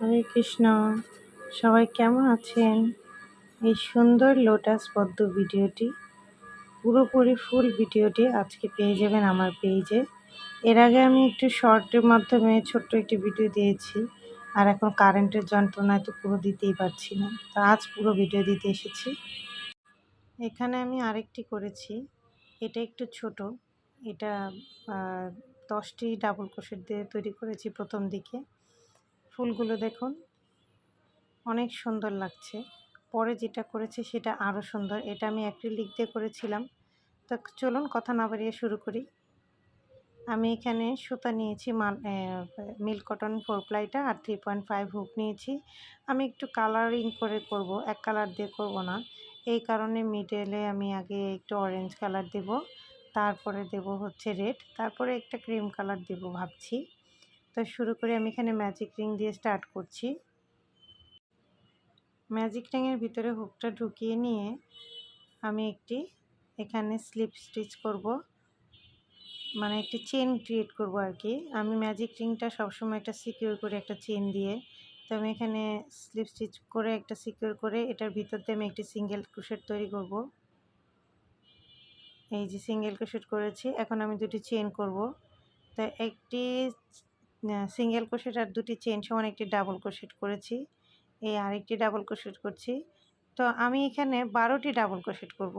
হরে কৃষ্ণ। সবাই কেমন আছেন? এই সুন্দর লোটাস পদ্ম ভিডিওটি, পুরোপুরি ফুল ভিডিওটি আজকে পেয়ে যাবেন আমার পেজে। এর আগে আমি একটু শর্টের মাধ্যমে ছোট্ট একটি ভিডিও দিয়েছি, আর এখন কারেন্টের যন্ত্রণায় তো পুরো দিতেই পারছি না, তো আজ পুরো ভিডিও দিতে এসেছি। এখানে আমি আরেকটি করেছি, এটা একটু ছোট। এটা 10টি ডাবল ক্রোশেট দিয়ে তৈরি করেছি। প্রথম দিকে ফুলগুলো দেখুন, অনেক সুন্দর লাগছে। পরে যেটা করেছি সেটা আরও সুন্দর। এটা আমি অ্যাক্রিলিক দিয়ে করেছিলাম। তো চলুন কথা না বাড়িয়ে শুরু করি। আমি এখানে সুতা নিয়েছি মিল্ক কটন 4 প্লাইটা, আর 3.5 হুক নিয়েছি। আমি একটু কালারিং করে করব, এক কালার দিয়ে করব না। এই কারণে মিডলে আমি আগে একটু অরেঞ্জ কালার দেব, তারপরে দেব হচ্ছে রেড, তারপরে একটা ক্রিম কালার দেব ভাবছি। তো শুরু করে আমি এখানে ম্যাজিক রিং দিয়ে স্টার্ট করছি। ম্যাজিক রিংয়ের ভিতরে হুকটা ঢুকিয়ে নিয়ে আমি একটি এখানে স্লিপ স্টিচ করব, মানে একটি চেন ক্রিয়েট করব আর কি। আমি ম্যাজিক রিংটা সবসময় একটা সিকিউর করে একটা চেন দিয়ে, তো আমি এখানে স্লিপ স্টিচ করে একটা সিকিউর করে এটার ভিতর দিয়ে আমি একটি সিঙ্গেল ক্রোশেট তৈরি করব। এই যে সিঙ্গেল ক্রোশেট করেছি, এখন আমি দুটি চেন করব। তো একটি সিঙ্গেল ক্রোশেট আর দুটি চেন সমান একটি ডাবল ক্রোশেট করেছি। এই আরেকটি ডাবল ক্রোশেট করছি। তো আমি এখানে 12টি ডাবল ক্রোশেট করব।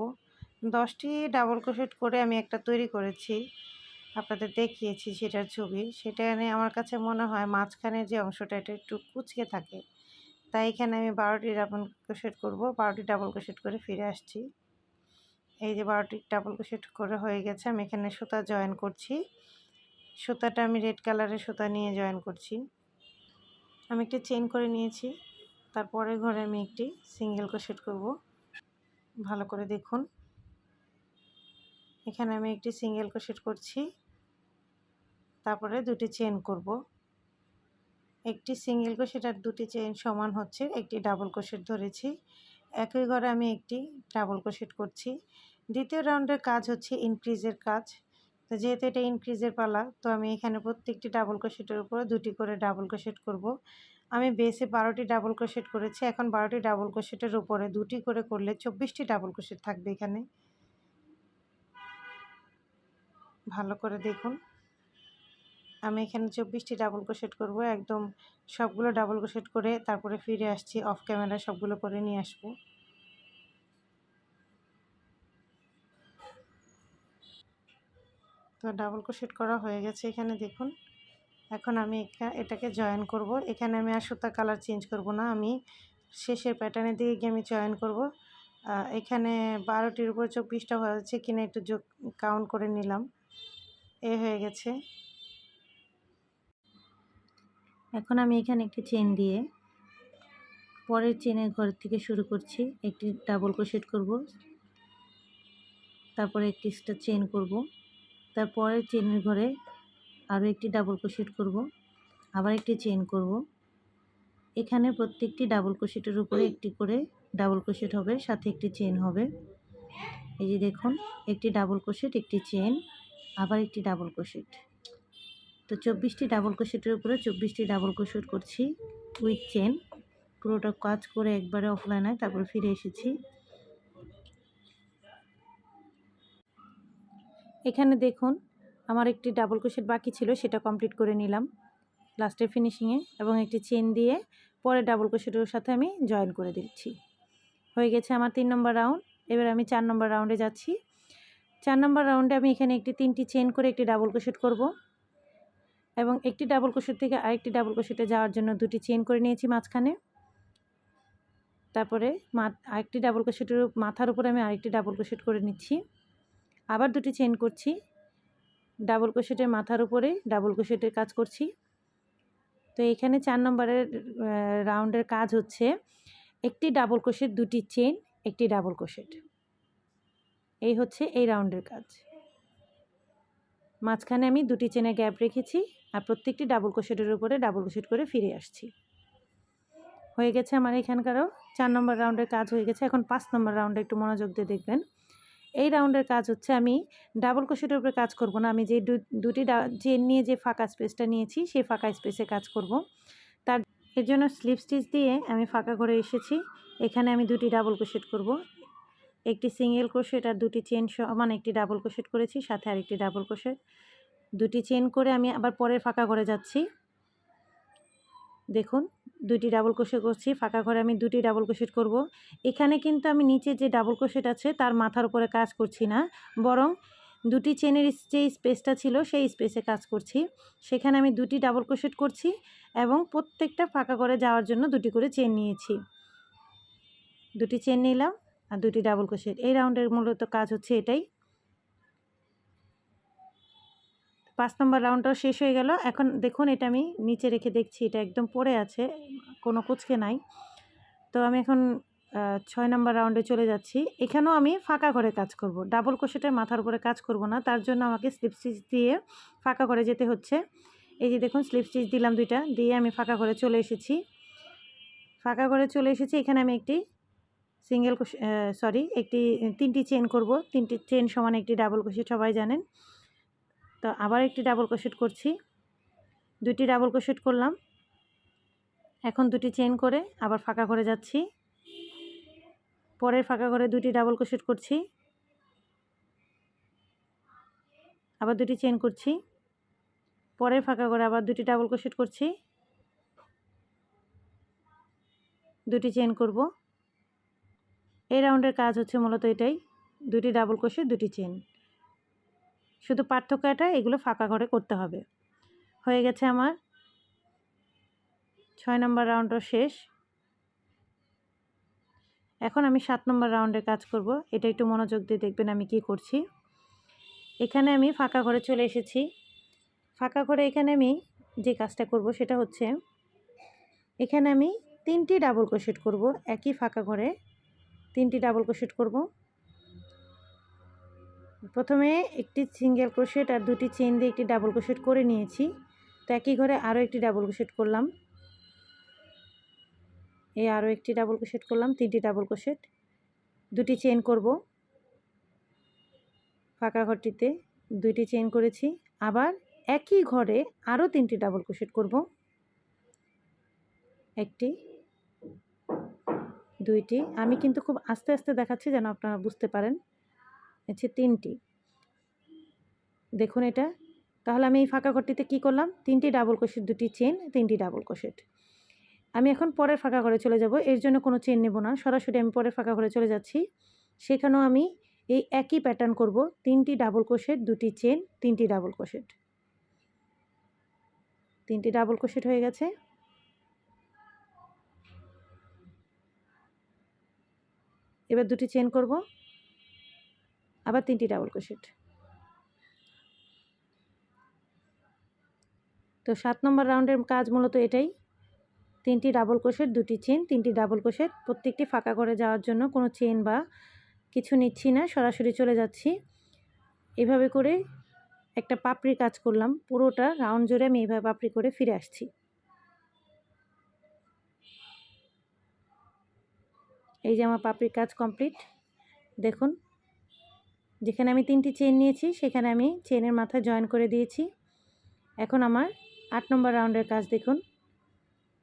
10টি ডাবল ক্রোশেট করে আমি একটা তৈরি করেছি, আপনাদের দেখিয়েছি সেটার ছবি। সেটা এনে আমার কাছে মনে হয় মাঝখানের যে অংশটা এটা একটু কুঁচকে থাকে, তাই এখানে আমি 12টি ডাবল ক্রোশেট করব। 12টি ডাবল ক্রোশেট করে ফিরে আসছি। এই যে 12টি ডাবল ক্রোশেট করে হয়ে গেছে। আমি এখানে সুতা জয়েন করছি। সুতাটা আমি রেড কালারের সুতা নিয়ে জয়েন করছি। আমি একটি চেইন করে নিয়েছি, তারপরে ঘরে আমি একটি সিঙ্গেল ক্রোশেট করব। ভালো করে দেখুন, এখানে আমি একটি সিঙ্গেল ক্রোশেট করছি, তারপরে দুটি চেইন করব। একটি সিঙ্গেল ক্রোশেট আর দুটি চেইন সমান হচ্ছে একটি ডাবল ক্রোশেট ধরেছি। একই ঘরে আমি একটি ডাবল ক্রোশেট করছি। দ্বিতীয় রাউন্ডের কাজ হচ্ছে ইনক্রিজের কাজ। তো যেহেতু এটা ইনক্রিজের পালা, তো আমি এখানে প্রত্যেকটি ডাবল ক্রোশেটের উপরে দুটি করে ডাবল ক্রোশেট করব। আমি বেসে 12টি ডাবল ক্রোশেট করেছি। এখন 12টি ডাবল ক্রোশেটের উপরে দুটি করে করলে 24টি ডাবল ক্রোশেট থাকবে এখানে। ভালো করে দেখুন, আমি এখানে 24টি ডাবল ক্রোশেট করব। একদম সবগুলো ডাবল ক্রোশেট করে তারপরে ফিরে আসছি, অফ ক্যামেরা সবগুলো করে নিয়ে আসবো। তো ডাবল ক্রোশেট করা হয়ে গেছে এখানে দেখুন। এখন আমি এটাকে জয়েন করব। এখানে আমি আর সুতা কালার চেঞ্জ করব না, আমি শেষের প্যাটার্নের দিকে গিয়ে আমি জয়েন করব। এখানে 12টির উপর 24টা হয়েছে কিনা একটু কাউন্ট করে নিলাম। হয়ে গেছে। এখন আমি এখানে একটি চেন দিয়ে পরের চেনের ঘর থেকে শুরু করছি। একটি ডাবল ক্রোশেট করব, তারপরে একটি চেন করব, তারপরের চেনের ঘরে আরও একটি ডাবল ক্রোশেট করব, আবার একটি চেন করব। এখানে প্রত্যেকটি ডাবল ক্রোশেটের উপরে একটি করে ডাবল ক্রোশেট হবে, সাথে একটি চেন হবে। এই যে দেখুন, একটি ডাবল ক্রোশেট, একটি চেন, আবার একটি ডাবল ক্রোশেট। তো 24টি ডাবল ক্রোশেটের উপরে 24টি ডাবল ক্রোশেট করছি উইথ চেন। পুরোটা কাজ করে একবারে অফলাইনে তারপর ফিরে এসেছি। এখানে দেখুন, আমার একটি ডাবল ক্রোশেট বাকি ছিল, সেটা কমপ্লিট করে নিলাম লাস্টের ফিনিশিংয়ে, এবং একটি চেন দিয়ে পরে ডাবল ক্রোশেটের সাথে আমি জয়েন করে দিচ্ছি। হয়ে গেছে আমার 3 নম্বর রাউন্ড। এবার আমি 4 নম্বর রাউন্ডে যাচ্ছি। 4 নম্বর রাউন্ডে আমি এখানে তিনটি চেন করে একটি ডাবল ক্রোশেট করব, এবং একটি ডাবল ক্রোশেট থেকে আরেকটি ডাবল ক্রোশেটে যাওয়ার জন্য দুটি চেন করে নিয়েছি মাঝখানে। তারপরে আরেকটি ডাবল ক্রোশেটের মাথার উপরে আমি আরেকটি ডাবল ক্রোশেট করে নিচ্ছি, আবার দুটি চেন করছি, ডাবল ক্রোশেটের মাথার উপরে ডাবল ক্রোশেটের কাজ করছি। তো এখানে 4 নম্বরের রাউন্ডের কাজ হচ্ছে একটি ডাবল ক্রোশেট, দুটি চেন, একটি ডাবল ক্রোশেট। এই হচ্ছে এই রাউন্ডের কাজ। মাঝখানে আমি দুটি চেনের গ্যাপ রেখেছি, আর প্রত্যেকটি ডাবল ক্রোশেটের উপরে ডাবল ক্রোশেট করে ফিরে আসছি। হয়ে গেছে আমার এখানকারও 4 নম্বর রাউন্ডের কাজ হয়ে গেছে। এখন 5 নম্বর রাউন্ডে একটু মনোযোগ দিয়ে দেখবেন। এই রাউন্ডের কাজ হচ্ছে আমি ডাবল ক্রোশেটের উপরে কাজ করব না, আমি যে দুটি চেন নিয়ে যে ফাঁকা স্পেসটা নিয়েছি সেই ফাঁকা স্পেসে কাজ করব। এর জন্য স্লিপ স্টিচ দিয়ে আমি ফাঁকা করে এসেছি। এখানে আমি দুটি ডাবল ক্রোশেট করব। একটি সিঙ্গেল ক্রোশেট আর দুটি চেন সমান একটি ডাবল ক্রোশেট করেছি, সাথে আরেকটি ডাবল ক্রোশেট। দুটি চেন করে আমি আবার পরের ফাঁকা করে যাচ্ছি। দেখুন, দুটি ডাবল ক্রোশেট করছি, ফাঁকা করে আমি দুটি ডাবল ক্রোশেট করব। এখানে কিন্তু আমি নিচে যে ডাবল ক্রোশেট আছে তার মাথার উপরে কাজ করছি না, বরং দুটি চেনের যে স্পেসটা ছিল সেই স্পেসে কাজ করছি। সেখানে আমি দুটি ডাবল ক্রোশেট করছি এবং প্রত্যেকটা ফাঁকা করে যাওয়ার জন্য দুটি করে চেন নিয়েছি। দুটি চেন নিলাম আর দুটি ডাবল ক্রোশেট। এই রাউন্ডের মূলত কাজ হচ্ছে এটাই। 5 নম্বর রাউন্ডটাও শেষ হয়ে গেল। এখন দেখুন, এটা আমি নিচে রেখে দেখছি, এটা একদম পড়ে আছে, কোনো কুঁচকে নাই। তো আমি এখন 6 নম্বর রাউন্ডে চলে যাচ্ছি। এখানেও আমি ফাঁকা করে কাজ করব, ডাবল ক্রোশেটের মাথার উপরে কাজ করব না, তার জন্য আমাকে স্লিপ স্টিচ দিয়ে ফাঁকা করে যেতে হচ্ছে। এই যে দেখুন, স্লিপ স্টিচ দিলাম দুইটা, দিয়ে আমি ফাঁকা করে চলে এসেছি। এখানে আমি একটি সিঙ্গেল একটি 3টি চেন করব। 3টি চেন সমান একটি ডাবল ক্রোশেট, সবাই জানেন। তো আবার একটি ডাবল ক্রোশেট করছি, দুটি ডাবল ক্রোশেট করলাম। এখন দুটি চেন করে আবার ফাঁকা করে যাচ্ছি। পরের ফাঁকা করে দুটি ডাবল ক্রোশেট করছি, আবার দুটি চেন করছি। পরের ফাঁকা করে আবার দুটি ডাবল ক্রোশেট করছি, দুটি চেন করব। এই রাউন্ডের কাজ হচ্ছে মূলত এটাই, দুটি ডাবল ক্রোশেট, দুটি চেন। শুধু পার্থক্যটা এগুলো ফাঁকা করে করতে হবে। হয়ে গেছে আমার 6 নম্বর রাউন্ডও শেষ। এখন আমি 7 নম্বর রাউন্ডের কাজ করব। এটা একটু মনোযোগ দিয়ে দেখবেন আমি কি করছি। এখানে আমি ফাঁকা করে চলে এসেছি। ফাঁকা করে এখানে আমি যে কাজটা করব সেটা হচ্ছে, এখানে আমি 3টি ডাবল ক্রোশেট করব। একই ফাঁকা করে 3টি ডাবল ক্রোশেট করব। প্রথমে একটি সিঙ্গেল ক্রোশেট আর দুটি চেন দিয়ে একটি ডাবল ক্রোশেট করে নিয়েছি। তো একই ঘরে আরও একটি ডাবল ক্রোশেট করলাম, এই আরও একটি ডাবল ক্রোশেট করলাম, 3টি ডাবল ক্রোশেট, দুটি চেন করব। ফাঁকা ঘরটিতে দুইটি চেন করেছি, আবার একই ঘরে আরও 3টি ডাবল ক্রোশেট করব। একটি, দুইটি, আমি কিন্তু খুব আস্তে আস্তে দেখাচ্ছি যেন আপনারা বুঝতে পারেন। হচ্ছে 3টি, দেখুন এটা। তাহলে আমি এই ফাঁকা ঘরটিতে কী করলাম, 3টি ডাবল ক্রোশেট, দুটি চেন, 3টি ডাবল ক্রোশেট। আমি এখন পরের ফাঁকা ঘরে চলে যাব, এর জন্য কোনো চেন নেব না, সরাসরি আমি পরের ফাঁকা ঘরে চলে যাচ্ছি। সেখানেও আমি এই একই প্যাটার্ন করব, 3টি ডাবল ক্রোশেট, দুটি চেন, 3টি ডাবল ক্রোশেট। 3টি ডাবল ক্রোশেট হয়ে গেছে। এবার দুটি চেন করব, আবার 3টি ডাবল ক্রোশেট। তো 7 নম্বর রাউন্ডের কাজ মূলত এটাই, 3টি ডাবল ক্রোশেট, দুটি চেন, 3টি ডাবল ক্রোশেট। প্রত্যেকটি ফাঁকা করে যাওয়ার জন্য কোনো চেন বা কিছু নিচ্ছি না, সরাসরি চলে যাচ্ছি। এভাবে করে একটা পাপড়ি কাজ করলাম, পুরোটা রাউন্ড জুড়ে আমি এইভাবে পাপড়ি করে ফিরে আসছি। এই যে আমার পাপড়ির কাজ কমপ্লিট। দেখুন, যেখানে আমি 3টি চেন নিয়েছি সেখানে আমি চেনের মাথায় জয়েন করে দিয়েছি। এখন আমার 8 নম্বর রাউন্ডের কাজ দেখুন।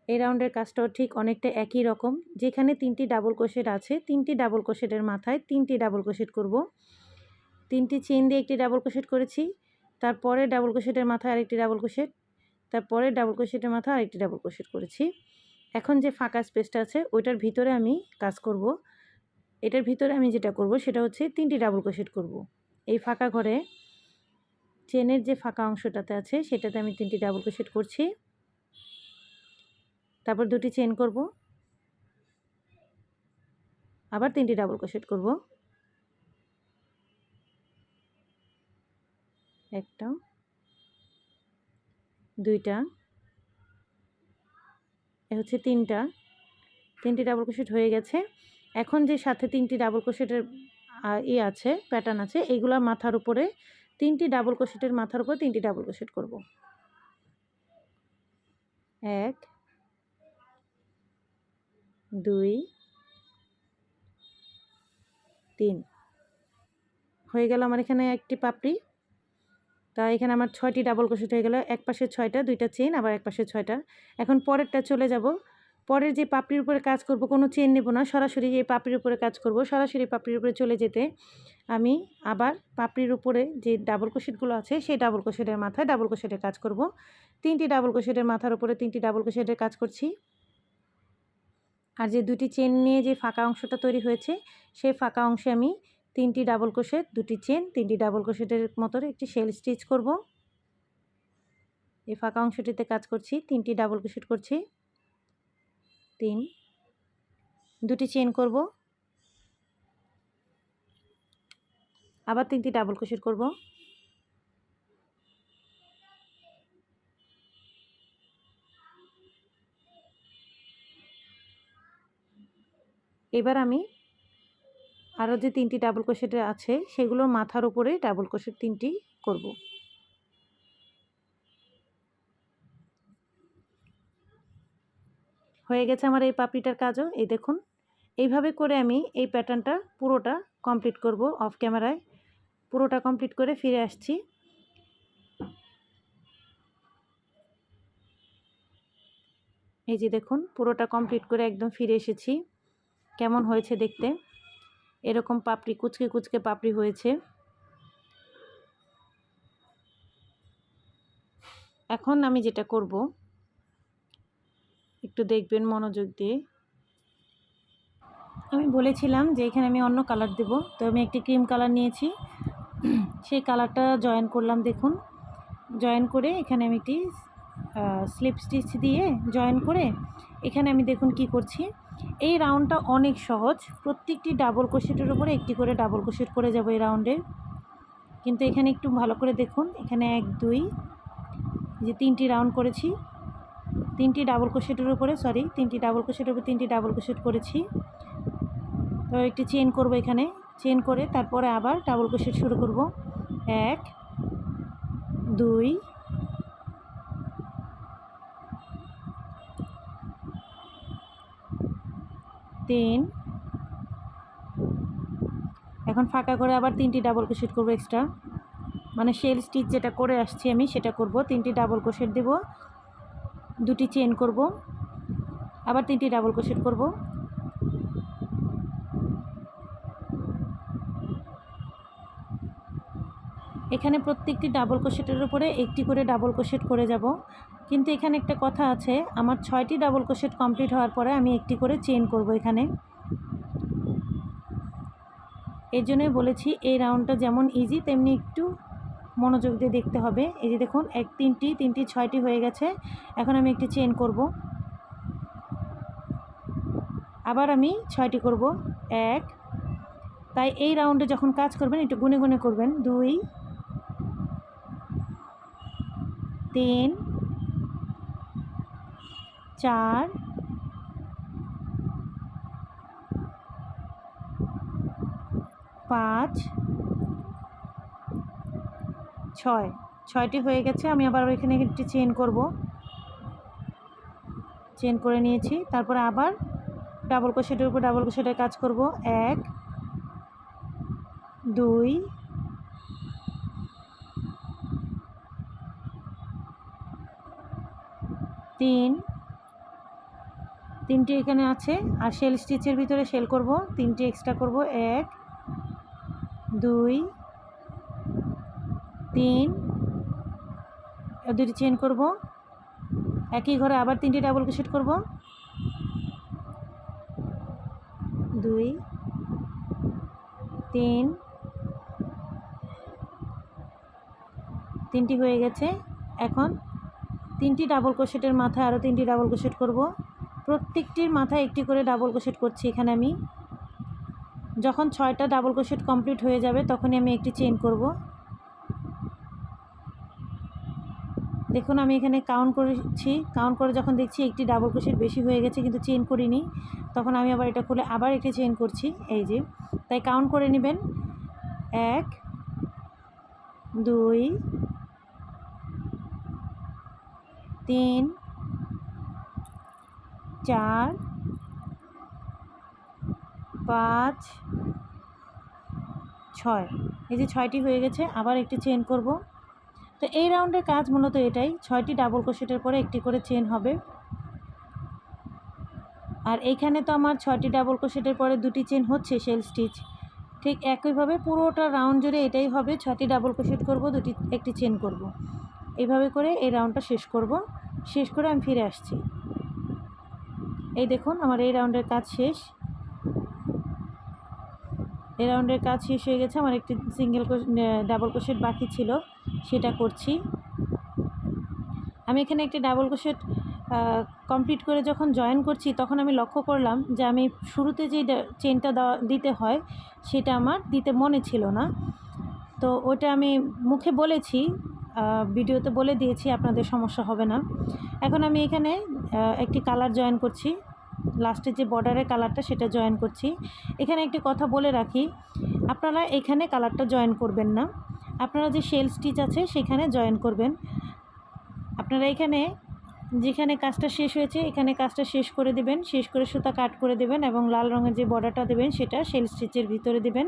এই রাউন্ডের কাজটাও ঠিক অনেকটা একই রকম। যেখানে 3টি ডাবল ক্রোশেট আছে, 3টি ডাবল ক্রোশেটের মাথায় 3টি ডাবল ক্রোশেট করব। 3টি চেন দিয়ে একটি ডাবল ক্রোশেট করেছি, তারপরে ডাবল ক্রোশেটের মাথায় আরেকটি ডাবল ক্রোশেট, তারপরে ডাবল ক্রোশেটের মাথায় আরেকটি ডাবল ক্রোশেট করেছি। এখন যে ফাঁকা স্পেসটা আছে ওইটার ভিতরে আমি কাজ করব। এটার ভিতরে আমি যেটা করব সেটা হচ্ছে 3টি ডাবল ক্রোশেট করব। এই ফাঁকা ঘরে চেনের যে ফাঁকা অংশটাতে আছে সেটাতে আমি 3টি ডাবল ক্রোশেট করছি, তারপর দুটি চেন করব, আবার 3টি ডাবল ক্রোশেট করব। একটা, দুইটা, এ হচ্ছে 3টি ডাবল ক্রোশেট হয়ে গেছে। এখন যে সাথে 3টি ডাবল ক্রোশেটের আছে, প্যাটার্ন আছে, এইগুলোর মাথার উপরে 3টি ডাবল ক্রোশেটের মাথার উপর 3টি ডাবল ক্রোশেট করব। 1, 2, 3 হয়ে গেল আমার এখানে একটি পাপড়ি। তা এখানে আমার 6টি ডাবল ক্রোশেট হয়ে গেল। এক পাশে 6টা, 2টা চেইন, আবার এক পাশে 6টা। এখন পরেরটা চলে যাব। পরের যে পাপড়ির উপরে কাজ করব, কোনো চেইন নেব না, সরাসরি এই পাপড়ির উপরে কাজ করব। সরাসরি পাপড়ির উপরে চলে যেতে আমি আবার পাপড়ির উপরে যে ডাবল ক্রোশেটগুলো আছে সেই ডাবল ক্রোশেটের মাথায় ডাবল ক্রোশেটের কাজ করব। 3টি ডাবল ক্রোশেটের মাথার উপরে 3টি ডাবল ক্রোশেটের কাজ করছি। আর যে 2টি চেইন নিয়ে যে ফাঁকা অংশটা তৈরি হয়েছে সেই ফাঁকা অংশে আমি 3টি ডাবল ক্রোশেট, 2টি চেইন, 3টি ডাবল ক্রোশেটের মতো একটি শেল স্টিচ করব। এই ফাঁকা অংশটিতে কাজ করছি, 3টি ডাবল ক্রোশেট করছি, 3, 2টি চেইন করব, আবার 3টি ডাবল ক্রোশেট করব, এবার আমি আরও যে 3টি ডাবল ক্রোশেট আছে সেগুলোর মাথার উপরে ডাবল ক্রোশেট 3টি করব। হয়ে গেছে আমার এই পাপড়িটার কাজও। এই দেখুন, এইভাবে করে আমি এই প্যাটার্নটা পুরোটা কমপ্লিট করব। অফ ক্যামেরায় পুরোটা কমপ্লিট করে ফিরে আসছি। এই যে দেখুন, পুরোটা কমপ্লিট করে একদম ফিরে এসেছি। কেমন হয়েছে দেখতে? এরকম পাপড়ি, কুচকে কুচকে পাপড়ি হয়েছে। এখন আমি যেটা করব, একটু দেখবেন মনোযোগ দিয়ে। আমি বলেছিলাম যে এখানে আমি অন্য কালার দেব, তো আমি একটি ক্রিম কালার নিয়েছি, সেই কালারটা জয়েন করলাম। দেখুন, জয়েন করে এখানে আমি একটি স্লিপ স্টিচ দিয়ে জয়েন করে এখানে আমি দেখুন কি করছি। এই রাউন্ডটা অনেক সহজ, প্রত্যেকটি ডাবল ক্রোশেটের উপরে একটি করে ডাবল ক্রোশেট করে যাব এই রাউন্ডে। কিন্তু এখানে একটু ভালো করে দেখুন, এখানে 1, 2, যে 3টি রাউন্ড করেছি, 3টি ডাবল ক্রোশেটের উপরে, 3টি ডাবল ক্রোশেটের উপরে 3টি ডাবল ক্রোশেট করেছি। তো একটি চেইন করব, এখানে চেইন করে তারপরে আবার ডাবল ক্রোশেট শুরু করব। 1, 2, 3, এখন ফাঁকা করে আবার 3টি ডাবল ক্রোশেট করব এক্সট্রা, মানে শেল স্টিচ যেটা করে আসছি আমি সেটা করব। 3টি ডাবল ক্রোশেট দেব, 2টি চেইন করব, আবার 3টি ডাবল ক্রোশেট করব। এখানে প্রত্যেকটি ডাবল ক্রোশেটের উপরে একটি করে ডাবল ক্রোশেট করে যাব। কিন্তু এখানে একটা কথা আছে, আমার 6টি ডাবল ক্রোশেট কমপ্লিট হওয়ার পরে আমি একটি করে চেইন করব এখানে। এর জন্যই বলেছি এই রাউন্ডটা যেমন ইজি তেমনি একটু মনোযোগ দিয়ে দেখতে হবে। এই যে দেখুন, 1, 3টি 6টি হয়ে গেছে। এখন আমি একটি চেইন করব, আবার আমি 6টি করব, 1। তাই এই রাউন্ডে যখন কাজ করবেন একটু গুনে গুনে করবেন। 2, 3, 4, 5, 6, 6টি হয়ে গেছে। আমি আবার ওইখানে একটি চেইন করব, চেইন করে নিয়েছি। তারপরে আবার ডাবল ক্রোশেটের উপর ডাবল ক্রোশেটের কাজ করব। 1, 2, 3, 3টি এখানে আছে। আর শেল স্টিচের ভিতরে শেল করব, 3টি এক্সট্রা করব। 1, 2, 3, 2টি চেইন করব, একই ঘরে আবার 3টি ডাবল ক্রোশেট করব। 2, 3, 3টি হয়ে গেছে। এখন 3টি ডাবল ক্রোশেটের মাথায় আরও 3টি ডাবল ক্রোশেট করব। প্রত্যেকটির মাথায় একটি করে ডাবল ক্রোশেট করছি এখানে আমি। যখন 6টা ডাবল ক্রোশেট কমপ্লিট হয়ে যাবে তখনই আমি একটি চেইন করব। দেখুন, আমি এখানে কাউন্ট করেছি, কাউন্ট করে যখন দেখছি একটি ডাবল ক্রোশেট বেশি হয়ে গেছে কিন্তু চেইন করিনি, তখন আমি আবার এটা খুলে আবার একটি চেইন করছি। এই যে, তাই কাউন্ট করে নেবেন। 1, 2, 3, 4, 5, 6। এই যে 6টি হয়ে গেছে। আবার একটি চেইন করব, তো এই রাউন্ডের কাজ মূলত এটাই, 6টি ডাবল ক্রোশেটের পরে একটি করে চেন হবে। আর এইখানে তো আমার 6টি ডাবল ক্রোশেটের পরে 2টি চেন হচ্ছে শেল স্টিচ। ঠিক একইভাবে পুরোটা রাউন্ড জুড়ে এটাই হবে, 6টি ডাবল ক্রোশেট করব, একটি চেন করব। এইভাবে করে এই রাউন্ডটা শেষ করব। শেষ করে আমি ফিরে আসছি। এই দেখুন আমার এই রাউন্ডের কাজ শেষ। এই রাউন্ডের কাজ শেষ হয়ে গেছে। আমার একটি ডাবল ক্রোশেট বাকি ছিল, সেটা করছি। আমি এখানে একটি ডাবল ক্রোশেট কমপ্লিট করে যখন জয়েন করছি তখন আমি লক্ষ্য করলাম যে আমি শুরুতে যে চেনটা দিতে হয় সেটা আমার দিতে মনে ছিল না। তো ওটা আমি মুখে বলেছি, ভিডিওতে বলে দিয়েছি, আপনাদের সমস্যা হবে না। এখন আমি এখানে একটি কালার জয়েন করছি, লাস্টে যে বর্ডারের কালারটা সেটা জয়েন করছি। এখানে একটি কথা বলে রাখি, আপনারা এখানে কালারটা জয়েন করবেন না, আপনারা যে শেল স্টিচ আছে সেখানে জয়েন করবেন। আপনারা এখানে যেখানে কাজটা শেষ হয়েছে এখানে কাজটা শেষ করে দেবেন, শেষ করে সুতা কাট করে দেবেন এবং লাল রঙের যে বর্ডারটা দেবেন সেটা শেল স্টিচের ভিতরে দেবেন।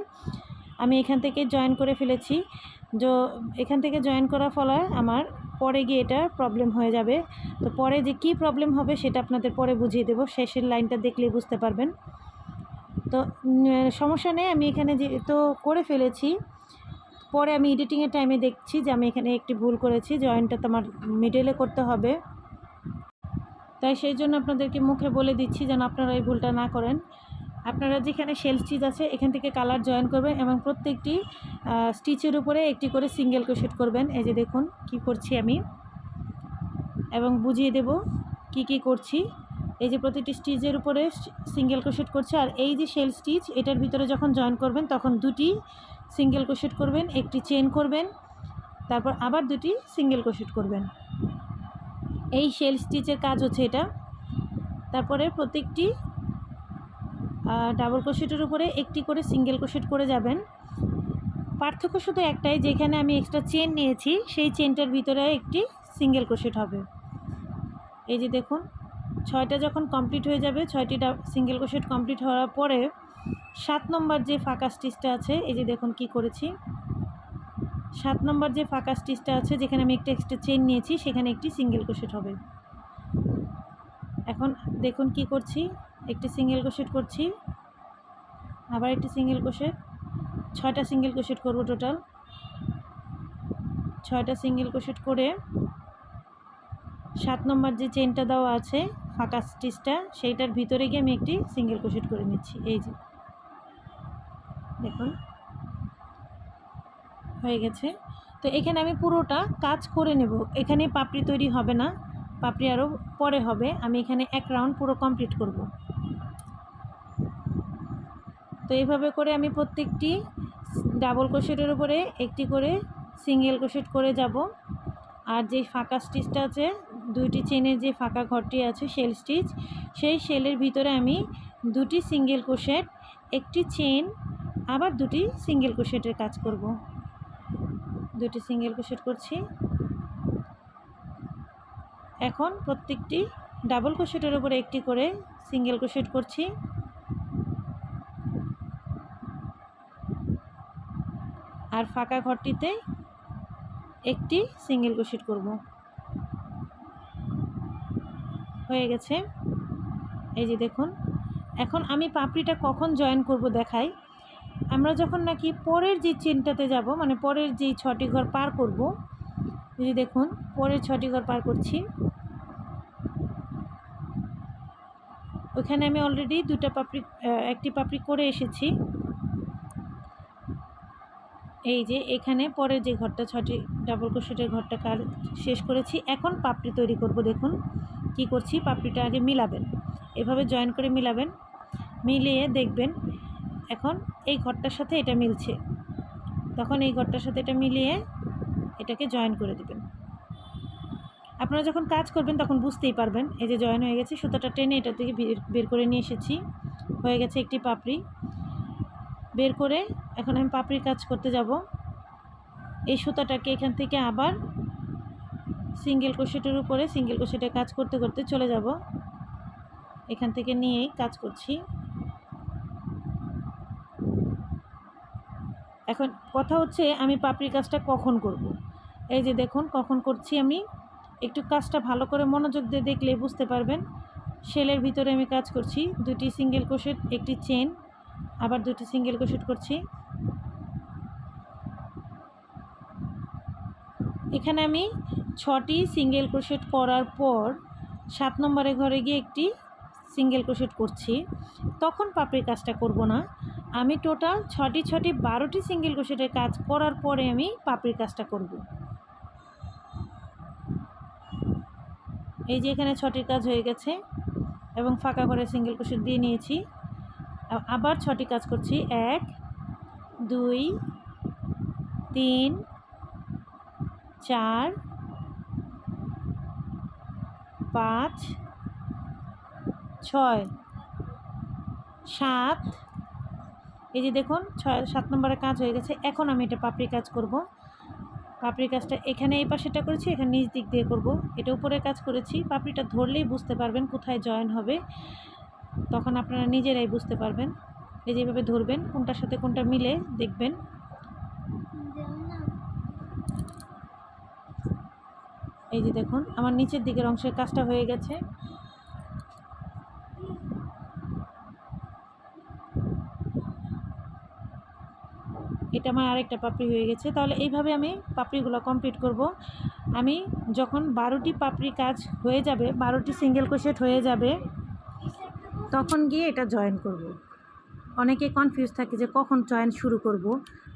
আমি এখান থেকে জয়েন করে ফেলেছি। এখান থেকে জয়েন করার ফলে আমার পরে গিয়ে এটা প্রবলেম হয়ে যাবে। তো পরে যে কী প্রবলেম হবে সেটা আপনাদের পরে বুঝিয়ে দেবো, শেষের লাইনটা দেখলেই বুঝতে পারবেন। তো সমস্যা নেই, আমি এখানে যেহেতু করে ফেলেছি, পরে আমি এডিটিংয়ের টাইমে দেখছি যে আমি এখানে একটি ভুল করেছি, জয়েনটা তো আমার মিডলে করতে হবে। তাই সেই জন্য আপনাদেরকে মুখে বলে দিচ্ছি যেন আপনারা এই ভুলটা না করেন। আপনারা যেখানে শেল স্টিচ আছে এখান থেকে কালার জয়েন করবেন এবং প্রত্যেকটি স্টিচের উপরে একটি করে সিঙ্গেল ক্রোশেট করবেন। এই যে দেখুন কি করছি আমি, এবং বুঝিয়ে দেব কি কি করছি। এই যে প্রতিটি স্টিচের উপরে সিঙ্গেল ক্রোশেট করছে, আর এই যে শেল স্টিচ এটার ভিতরে যখন জয়েন করবেন তখন 2টি সিঙ্গেল ক্রোশেট করবেন, একটি চেন করবেন, তারপর আবার 2টি সিঙ্গেল ক্রোশেট করবেন। এই শেল স্টিচের কাজ হচ্ছে এটা। তারপরে প্রত্যেকটি ডাবল ক্রোশেটের উপরে একটি করে সিঙ্গেল ক্রোশেট করে যাবেন। পার্থক্য শুধু একটাই, যেখানে আমি এক্সট্রা চেন নিয়েছি সেই চেনটার ভিতরে একটি সিঙ্গেল ক্রোশেট হবে। এই যে দেখুন 6টা যখন কমপ্লিট হয়ে যাবে, 6টি সিঙ্গেল ক্রোশেট কমপ্লিট হওয়ার পরে 7 নম্বর যে ফাঁকা স্টিচটা আছে, এই যে দেখুন কি করেছি, 7 নম্বর যে ফাঁকা স্টিচটা আছে যেখানে আমি একটা এক্সট্রা চেন নিয়েছি সেখানে একটি সিঙ্গেল ক্রোশেট হবে। এখন দেখুন কি করছি, একটি সিঙ্গেল ক্রোশেট করছি, আবার একটি সিঙ্গেল ক্রোশেট, 6টা সিঙ্গেল ক্রোশেট করব। টোটাল 6টা সিঙ্গেল ক্রোশেট করে 7 নম্বর যে চেনটা দেওয়া আছে ফাঁকা স্টিচটা সেইটার ভিতরে গিয়ে আমি একটি সিঙ্গেল ক্রোশেট করে নিচ্ছি। এই যে দেখুন হয়ে গেছে। তো এখানে আমি পুরোটা কাজ করে নেব, এখানে পাপড়ি তৈরি হবে না, পাপড়ি আরও পরে হবে। আমি এখানে এক রাউন্ড পুরো কমপ্লিট করব। তো এইভাবে করে আমি প্রত্যেকটি ডাবল ক্রোশেটের উপরে একটি করে সিঙ্গেল ক্রোশেট করে যাব। আর যে ফাঁকা স্টিচটা আছে, 2টি চেনের যে ফাঁকা ঘরটি আছে শেল স্টিচ, সেই শেলের ভিতরে আমি 2টি সিঙ্গেল ক্রোশেট, একটি চেন, আবার 2টি সিঙ্গেল ক্রোশেটের কাজ করব। 2টি সিঙ্গেল ক্রোশেট করছি। এখন প্রত্যেকটি ডাবল ক্রোশেটের উপরে একটি করে সিঙ্গেল ক্রোশেট করছি। আর ফাঁকা ঘরটিতে একটি সিঙ্গেল ক্রোশেট করব। হয়ে গেছে। এই যে দেখুন, এখন আমি পাপড়িটা কখন জয়েন করব দেখাই। আমরা যখন নাকি পরের যে চেনটাতে যাব, মানে পরের যেই 6টি ঘর পার করব, এই যে দেখুন পরের 6টি ঘর পার করছি, ওইখানে আমি অলরেডি একটি পাপড়ি করে এসেছি। এই যে এখানে পরের যে ঘরটা 6টি ডাবল ক্রোশেটের ঘরটা শেষ করেছি। এখন পাপড়ি তৈরি করব। দেখুন কি করছি, পাপড়িটা আগে মিলাবেন, এভাবে জয়েন করে মিলাবেন, মিলিয়ে দেখবেন এখন এই ঘরটার সাথে এটা মিলছে, তখন এই ঘরটার সাথে এটা মিলিয়ে এটাকে জয়েন করে দেবেন। আপনারা যখন কাজ করবেন তখন বুঝতেই পারবেন। এই যে জয়েন হয়ে গেছে, সুতাটা টেনে এটা থেকে বের করে নিয়ে এসেছি, হয়ে গেছে একটি পাপড়ি বের করে। এখন আমি পাপড়ির কাজ করতে যাব। এই সুতাটাকে এখান থেকে আবার সিঙ্গেল ক্রোশেটের উপরে সিঙ্গেল ক্রোশেটের কাজ করতে করতে চলে যাব, এখান থেকে নিয়েই কাজ করছি। এখন কথা হচ্ছে আমি পাপড়ির কাজটা কখন করব। এই যে দেখুন কখন করছি আমি, একটু কাজটা ভালো করে মনোযোগ দিয়ে দেখলে বুঝতে পারবেন। শেলের ভিতরে আমি কাজ করছি, 2টি সিঙ্গেল ক্রোশেট, একটি চেন, আবার 2টি সিঙ্গেল ক্রোশেট করছি। এখানে আমি 6টি সিঙ্গেল ক্রোশেট করার পর 7 নম্বরের ঘরে গিয়ে একটি সিঙ্গেল ক্রোশেট করছি। তখন পাপড়ির কাজটা করব না, আমি টোটাল 6টি 12টি সিঙ্গেল ক্রোশেটের কাজ করার পরে আমি পাপড়ির কাজটা করব। এই যে এখানে 6টির কাজ হয়ে গেছে এবং ফাঁকা করে সিঙ্গেল ক্রোশেট দিয়ে নিয়েছি। আবার 6টি কাজ করছি, 1 2 3 4 5 6 7। এই যে দেখুন 7 নম্বরের কাজ হয়ে গেছে। এখন আমি এটা পাপড়ি কাজ করব। পাপড়ির কাজটা এখানে এই পাশেটা করেছি, এখানে নিচ দিক দিয়ে করব। এটা উপরে কাজ করেছি, পাপড়িটা ধরলেই বুঝতে পারবেন কোথায় জয়েন হবে, তখন আপনারা নিজেরাই বুঝতে পারবেন। এই যেভাবে ধরবেন, কোনটার সাথে কোনটা মিলে দেখবেন। এই যে দেখুন আমার নিচের দিকের অংশের কাজটা হয়ে গেছে। এটা আমার আরেকটা পাপড়ি হয়ে গেছে। তাহলে এইভাবে আমি পাপড়িগুলো কমপ্লিট করব। আমি যখন 12টি পাপড়ি কাজ হয়ে যাবে, 12টি সিঙ্গেল ক্রোশেট হয়ে যাবে, তখন গিয়ে এটা জয়েন করব। অনেকে কনফিউজ থাকে যে কখন জয়েন শুরু করব।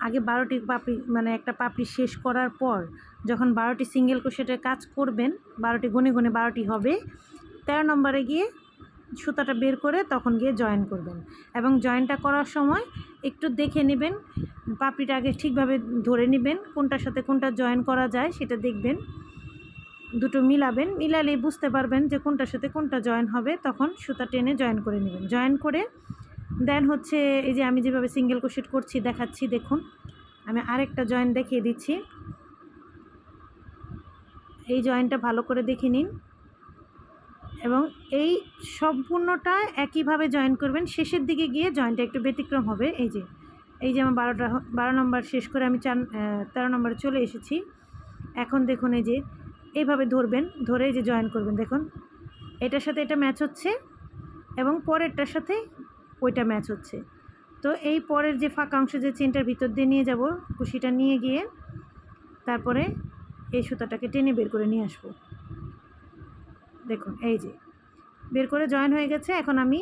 আগে 12টি পাপড়ি মানে একটা পাপড়ি শেষ করার পর যখন 12টি সিঙ্গেল ক্রোশেটের কাজ করবেন, 12টি গুনে গুনে 12টি হবে, 13 নম্বরে গিয়ে সুতাটা বের করে তখন গিয়ে জয়েন করবেন। এবং জয়েনটা করার সময় একটু দেখে নেবেন, পাপড়িটা আগে ঠিকভাবে ধরে নেবেন, কোনটার সাথে কোনটা জয়েন করা যায় সেটা দেখবেন, দুটো মিলাবেন, মিলালেই বুঝতে পারবেন যে কোনটার সাথে কোনটা জয়েন হবে, তখন সুতা টেনে জয়েন করে নেবেন। জয়েন করে দেন হচ্ছে এই যে আমি যেভাবে সিঙ্গেল ক্রোশেট করছি দেখাচ্ছি, দেখুন আমি আরেকটা জয়েন দেখিয়ে দিচ্ছি। এই জয়েনটা ভালো করে দেখে নিন এবং এই সম্পূর্ণটা একইভাবে জয়েন করবেন। শেষের দিকে গিয়ে জয়েনটা একটু ব্যতিক্রম হবে। এই যে আমার 12 নম্বর শেষ করে আমি 13 নম্বরে চলে এসেছি। এখন দেখুন এই যে এইভাবে ধরবেন, ধরে এই যে জয়েন করবেন, দেখুন এটার সাথে এটা ম্যাচ হচ্ছে এবং পরেরটার সাথে ওইটা ম্যাচ হচ্ছে। তো এই পরের যে ফাঁকা অংশ যে চেনটার ভিতর দিয়ে নিয়ে যাব, কুশিটা নিয়ে গিয়ে তারপরে এই সুতাটাকে টেনে বের করে নিয়ে আসবো। দেখুন এই যে বের করে জয়েন হয়ে গেছে। এখন আমি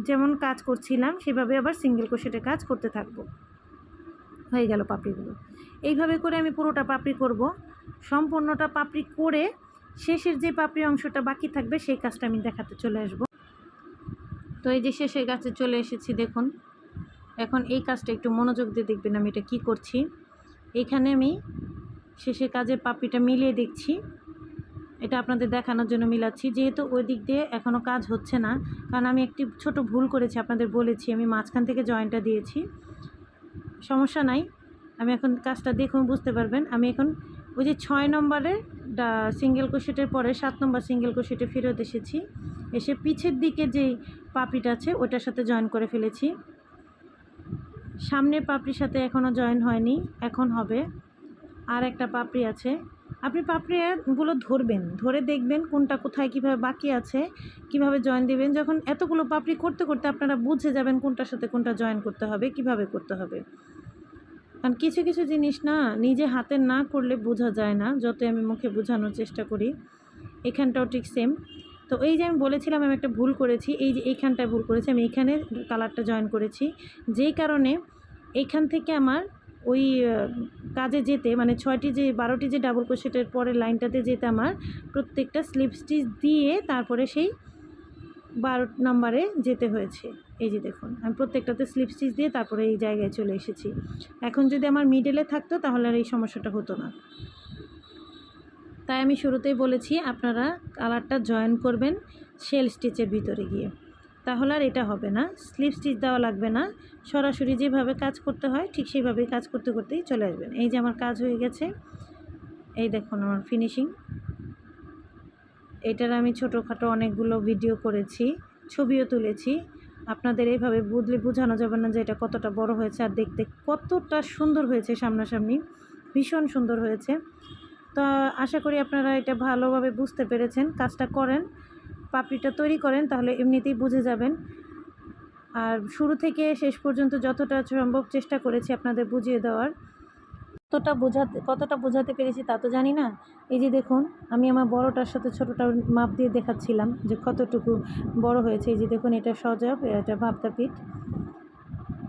যেমন কাজ করছিলাম সেভাবে আবার সিঙ্গেল ক্রোশেটের কাজ করতে থাকবো। হয়ে গেল পাপড়িগুলো। এইভাবে করে আমি পুরোটা পাপড়ি করব। সম্পূর্ণটা পাপড়ি করে শেষের যে পাপড়ি অংশটা বাকি থাকবে সেই কাজটা আমি দেখাতে চলে আসব। তো এই যে শেষের কাছে চলে এসেছি, দেখুন এখন এই কাজটা একটু মনোযোগ দিয়ে দেখবেন আমি এটা কি করছি। এইখানে আমি শেষের কাজের পাপড়িটা মিলিয়ে দেখছি, এটা আপনাদের দেখানোর জন্য মিলাচ্ছি। যেহেতু ওই দিক দিয়ে এখনও কাজ হচ্ছে না, কারণ আমি একটি ছোট ভুল করেছি, আপনাদের বলেছি আমি মাঝখান থেকে জয়েন্টটা দিয়েছি। সমস্যা নাই, আমি এখন কাজটা দেখুন বুঝতে পারবেন। আমি এখন ওই যে 6 নম্বরের সিঙ্গেল ক্রোশেটের পরে 7 নম্বর সিঙ্গেল ক্রোশেটে ফেরত এসেছি, এসে পিছের দিকে যেই পাপড়িটা আছে ওটার সাথে জয়েন করে ফেলেছি। সামনের পাপড়ির সাথে এখনও জয়েন হয়নি, এখন হবে। আর একটা পাপড়ি আছে, আপনি পাপড়িগুলো ধরবেন, ধরে দেখবেন কোনটা কোথায় কীভাবে বাকি আছে, কিভাবে জয়েন দেবেন। যখন এতগুলো পাপড়ি করতে করতে আপনারা বুঝে যাবেন কোনটার সাথে কোনটা জয়েন করতে হবে, কিভাবে করতে হবে। কারণ কিছু কিছু জিনিস না নিজে হাতে না করলে বোঝা যায় না, যত আমি মুখে বোঝানোর চেষ্টা করি। এখানটাও ঠিক সেম। তো এই যে আমি বলেছিলাম আমি একটা ভুল করেছি, এই যে এইখানটায় ভুল করেছি, আমি এইখানে কালারটা জয়েন করেছি, যেই কারণে এইখান থেকে আমার ওই কাজে যেতে মানে 12টি যে ডাবল ক্রোশেটের পরের লাইনটাতে যেতে আমার প্রত্যেকটা স্লিপ স্টিচ দিয়ে তারপরে সেই 12 নম্বরে যেতে হয়েছে। এই যে দেখুন আমি প্রত্যেকটাতে স্লিপ স্টিচ দিয়ে তারপরে এই জায়গায় চলে এসেছি। এখন যদি আমার মিডলে থাকতো তাহলে আর এই সমস্যাটা হতো না। তাই আমি শুরুতেই বলেছি আপনারা কালারটা জয়েন করবেন শেল স্টিচের ভিতরে গিয়ে, তাহলে আর এটা হবে না, স্লিপ স্টিচ দেওয়া লাগবে না, সরাসরি যেভাবে কাজ করতে হয় ঠিক সেইভাবেই কাজ করতে করতেই চলে আসবেন। এই যে আমার কাজ হয়ে গেছে, এই দেখুন আমার ফিনিশিং। এটার আমি ছোটোখাটো অনেকগুলো ভিডিও করেছি, ছবিও তুলেছি। আপনাদের এইভাবে বোঝানো যাবে না যে এটা কতটা বড় হয়েছে আর দেখতে কতটা সুন্দর হয়েছে সামনাসামনি। ভীষণ সুন্দর হয়েছে। তো আশা করি আপনারা এটা ভালোভাবে বুঝতে পেরেছেন। কাজটা করেন, পাপড়িটা তৈরি করেন, তাহলে এমনিতেই বুঝে যাবেন। আর শুরু থেকে শেষ পর্যন্ত যতটা সম্ভব চেষ্টা করেছি আপনাদের বুঝিয়ে দেওয়ার। কতটা বোঝাতে পেরেছি তা তো জানি না। এই যে দেখুন, আমি আমার বড়টার সাথে ছোটোটার মাপ দিয়ে দেখাচ্ছিলাম যে কতটুকু বড় হয়েছে। এই যে দেখুন, এটা সজাব, এটা ভাপতা পিঠ।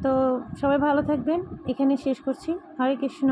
তো সবাই ভালো থাকবেন, এখানে শেষ করছি। হরে কৃষ্ণ।